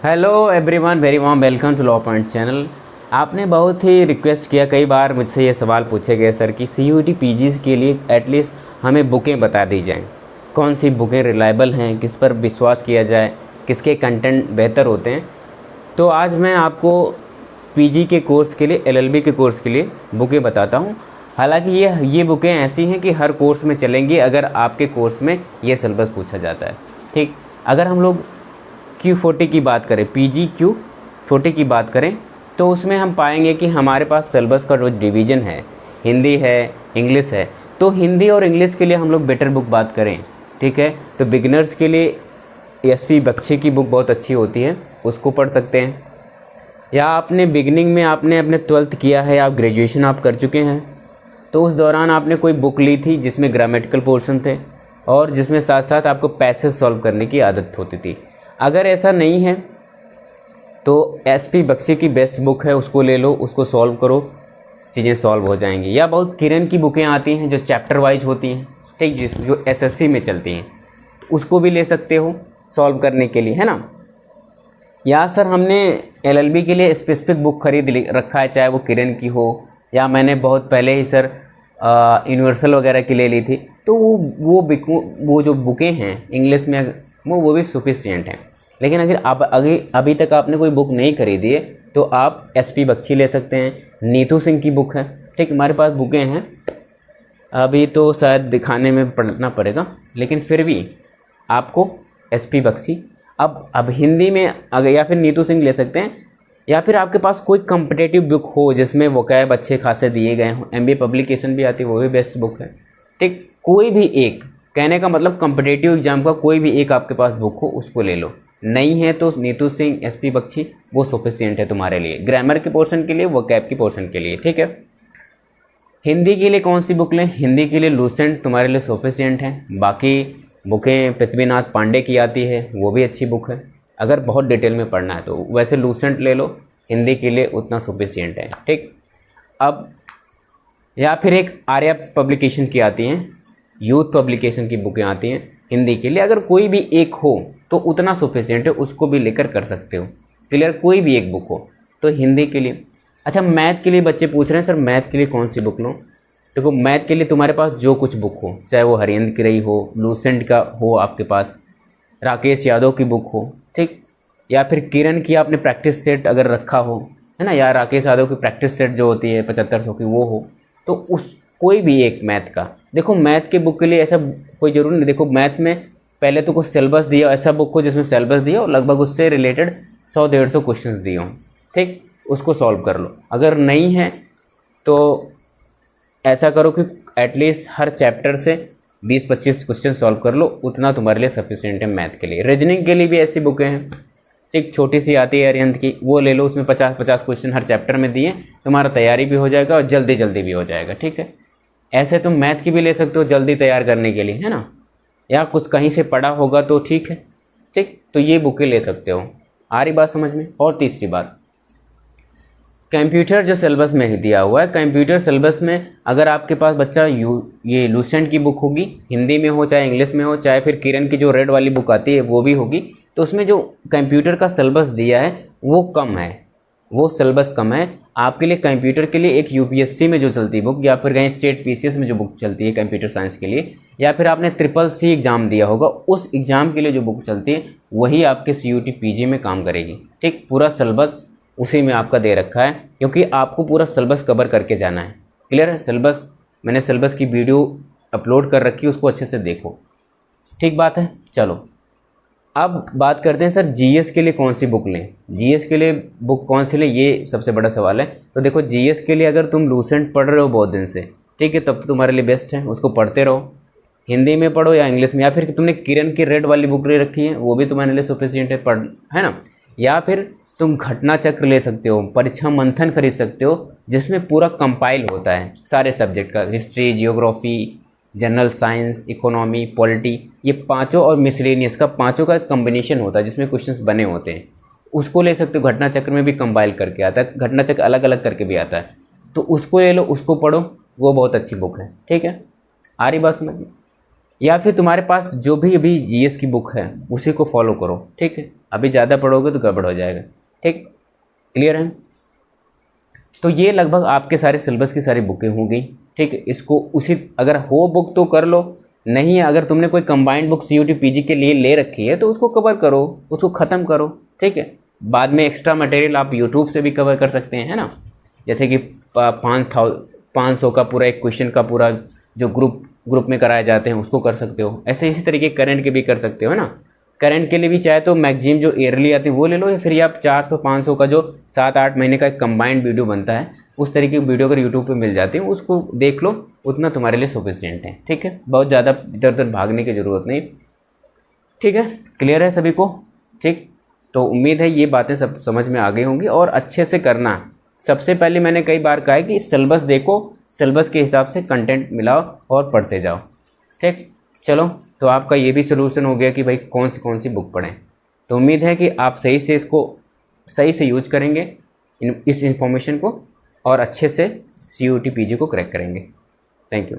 Hello everyone, very warm welcome to law point channel. आपने बहुत ही request किया, कई बार मुझसे ये सवाल पूछे गए सर कि सीयूईटी पीजीज़ के लिए एटलीस्ट हमें बुकें बता दी जाएं, कौन सी बुकें रिलायबल हैं, किस पर विश्वास किया जाए, किसके कंटेंट बेहतर होते हैं। तो आज मैं आपको पीजी के कोर्स के लिए, एलएलबी के कोर्स के लिए बुकें बताता हूँ। हालांकि ये बुकें ऐसी हैं कि हर कोर्स में चलेंगी अगर आपके कोर्स में ये सिलेबस पूछा जाता है। ठीक, अगर हम लोग Q40 की बात करें, PG Q40 की बात करें तो उसमें हम पाएंगे कि हमारे पास सिलेबस का जो डिवीज़न है, हिंदी है, इंग्लिश है। तो हिंदी और इंग्लिश के लिए हम लोग बेटर बुक बात करें, ठीक है, तो बिगिनर्स के लिए SP बख्शी की बुक बहुत अच्छी होती है, उसको पढ़ सकते हैं। या आपने बिगनिंग में आपने अपने 12th किया है, आप ग्रेजुएशन आप कर चुके हैं, तो उस दौरान आपने कोई बुक ली थी जिसमें ग्रामेटिकल पोर्शन थे और जिसमें साथ साथ आपको पैसेज सॉल्व करने की आदत होती थी। अगर ऐसा नहीं है तो SP बख्शी की बेस्ट बुक है, उसको ले लो, उसको सॉल्व करो, चीज़ें सॉल्व हो जाएंगी। या बहुत किरण की बुकें आती हैं जो चैप्टर वाइज होती हैं, ठीक, जो SSC में चलती हैं, उसको भी ले सकते हो सॉल्व करने के लिए, है ना। या सर हमने LLB के लिए स्पेसिफिक बुक खरीद रखा है, चाहे वो किरण की हो या मैंने बहुत पहले ही सर यूनिवर्सल वगैरह की ले ली थी, तो वो जो बुकें हैं इंग्लिश में वो भी सफिशिएंट हैं। लेकिन अगर आप अभी तक आपने कोई बुक नहीं खरीदी है तो आप SP बख्शी ले सकते हैं। नीतू सिंह की बुक है, ठीक, हमारे पास बुकें हैं, अभी तो शायद दिखाने में पढ़ना पड़ेगा, लेकिन फिर भी आपको SP बख्शी अब हिंदी में अगर, या फिर नीतू सिंह ले सकते हैं। या फिर आपके पास कोई कॉम्पिटेटिव बुक हो जिसमें वोकैब अच्छे खासे दिए गए हों, MBA पब्लिकेशन भी आती है, वो भी बेस्ट बुक है, ठीक। कोई भी एक, कहने का मतलब कॉम्पिटेटिव एग्जाम का कोई भी एक आपके पास बुक हो उसको ले लो। नहीं है तो नीतू सिंह, SP बख्शी वो सफिशिएंट है तुम्हारे लिए, ग्रामर के पोर्शन के लिए, वोकैब के पोर्शन के लिए, ठीक है। हिंदी के लिए कौन सी बुक लें? हिंदी के लिए लूसेंट तुम्हारे लिए सफिशिएंट है। बाकी बुकें पृथ्वीनाथ पांडे की आती है, वो भी अच्छी बुक है अगर बहुत डिटेल में पढ़ना है तो। वैसे लूसेंट ले लो, हिंदी के लिए उतना सफिशिएंट है, ठीक। अब या फिर एक आर्या पब्लिकेशन की आती हैं, यूथ पब्लिकेशन की बुकें आती हैं हिंदी के लिए, अगर कोई भी एक हो तो उतना सफिशिएंट है, उसको भी लेकर कर सकते हो, क्लियर। कोई भी एक बुक हो तो हिंदी के लिए। अच्छा, मैथ के लिए बच्चे पूछ रहे हैं सर मैथ के लिए कौन सी बुक लूँ? देखो, मैथ के लिए तुम्हारे पास जो कुछ बुक हो, चाहे वो हरियंद की रही हो, लूसेंट का हो आपके पास, राकेश यादव की बुक हो, ठीक, या फिर किरण की आपने प्रैक्टिस सेट अगर रखा हो, है ना, या राकेश यादव की प्रैक्टिस सेट जो होती है 7500 की वो हो, तो उस कोई भी एक मैथ का। देखो, मैथ के बुक के लिए ऐसा कोई ज़रूरी नहीं। देखो, मैथ में पहले तो कुछ सिलेबस दिया, ऐसा बुक हो जिसमें सिलेबस दिया और लगभग उससे रिलेटेड 100-150 क्वेश्चन दिए हों, ठीक, उसको सॉल्व कर लो। अगर नहीं है तो ऐसा करो कि एटलीस्ट हर चैप्टर से 20-25 क्वेश्चन सॉल्व कर लो, उतना तुम्हारे लिए सफिशिएंट है मैथ के लिए। रीजनिंग के लिए भी ऐसी बुकें हैं, एक छोटी सी आती है अरिहंत की, वो ले लो, उसमें 50-50 क्वेश्चन हर चैप्टर में दिए, तुम्हारा तैयारी भी हो जाएगा और जल्दी जल्दी भी हो जाएगा, ठीक है। ऐसे तुम मैथ की भी ले सकते हो जल्दी तैयार करने के लिए, है ना, या कुछ कहीं से पढ़ा होगा तो ठीक है, ठीक, तो ये बुकें ले सकते हो। आ रही बात समझ में? और तीसरी बात, कंप्यूटर जो सिलेबस में ही दिया हुआ है, कंप्यूटर सिलेबस में अगर आपके पास बच्चा ये लूसेंट की बुक होगी, हिंदी में हो चाहे इंग्लिश में हो, चाहे फिर किरण की जो रेड वाली बुक आती है वो भी होगी, तो उसमें जो कंप्यूटर का सिलेबस दिया है वो कम है, वो सिलेबस कम है। आपके लिए कंप्यूटर के लिए एक UPSC में जो चलती है बुक, या फिर कहीं स्टेट PCS में जो बुक चलती है कंप्यूटर साइंस के लिए, या फिर आपने CCC एग्ज़ाम दिया होगा, उस एग्ज़ाम के लिए जो बुक चलती है वही आपके CUT PG में काम करेगी, ठीक। पूरा सिलेबस उसी में आपका दे रखा है, क्योंकि आपको पूरा सिलेबस कवर करके जाना है, क्लियर है। सिलेबस, मैंने सिलेबस की वीडियो अपलोड कर रखी है, उसको अच्छे से देखो, ठीक बात है। चलो अब बात करते हैं सर GS के लिए कौन सी बुक लें। GS के लिए बुक कौन सी लें, ये सबसे बड़ा सवाल है। तो देखो, GS के लिए अगर तुम लूसेंट पढ़ रहे हो बहुत दिन से, ठीक है, तब तो तुम्हारे लिए बेस्ट है, उसको पढ़ते रहो, हिंदी में पढ़ो या इंग्लिश में। या फिर तुमने किरण की रेड वाली बुक ले रखी है, वो भी तुम्हारे लिए सफिशिएंट है, पढ़, है ना। या फिर तुम घटना चक्र ले सकते हो, परीक्षा मंथन खरीद सकते हो, जिसमें पूरा कंपाइल होता है सारे सब्जेक्ट का, history, geography, general science, economy, polity, ये पांचों, और मिसलेनियस का, पांचों का कम्बिनेशन होता है जिसमें क्वेश्चंस बने होते हैं, उसको ले सकते हो। घटना चक्र में भी कंपाइल करके आता है, घटना चक्र अलग अलग करके भी आता है, तो उसको ले लो, उसको पढ़ो, वो बहुत अच्छी बुक है, ठीक है। आ रही बात समझ में? या फिर तुम्हारे पास जो भी अभी जीएस की बुक है उसी को फॉलो करो, ठीक है। अभी ज़्यादा पढ़ोगे तो गड़बड़ हो जाएगा, ठीक, क्लियर है। तो ये लगभग आपके सारे सिलेबस की सारी बुकें हो गई, ठीक है। इसको उसी अगर हो बुक तो कर लो, नहीं है अगर तुमने कोई कंबाइंड बुक सीयूटी पीजी के लिए ले रखी है तो उसको कवर करो, उसको ख़त्म करो, ठीक है। बाद में एक्स्ट्रा मटेरियल आप यूट्यूब से भी कवर कर सकते हैं, है ना। जैसे कि 500 का पूरा एक क्वेश्चन का पूरा जो ग्रुप में कराए जाते हैं उसको कर सकते हो। ऐसे इसी तरीके करंट के भी कर सकते हो, है ना। करंट के लिए भी चाहे तो मैगजीन जो ईयरली आती है वो ले लो, या फिर आप 400-500 का जो 7-8 महीने का एक कंबाइंड वीडियो बनता है उस तरीके की वीडियो अगर यूट्यूब पे मिल जाती है उसको देख लो, उतना तुम्हारे लिए सफिशिएंट है, ठीक है। बहुत ज़्यादा इधर उधर भागने की ज़रूरत नहीं, ठीक है। क्लियर है सभी को, ठीक। तो उम्मीद है ये बातें सब समझ में आ गई होंगी और अच्छे से करना। सबसे पहले मैंने कई बार कहा है कि सिलेबस देखो, सिलेबस के हिसाब से कंटेंट मिलाओ और पढ़ते जाओ, ठीक। चलो, तो आपका ये भी सोल्यूशन हो गया कि भाई कौन सी बुक पढ़ें। तो उम्मीद है कि आप सही से इसको सही से यूज करेंगे इस इंफॉर्मेशन को और अच्छे से सीयूटी पीजी को क्रैक करेंगे। Thank you.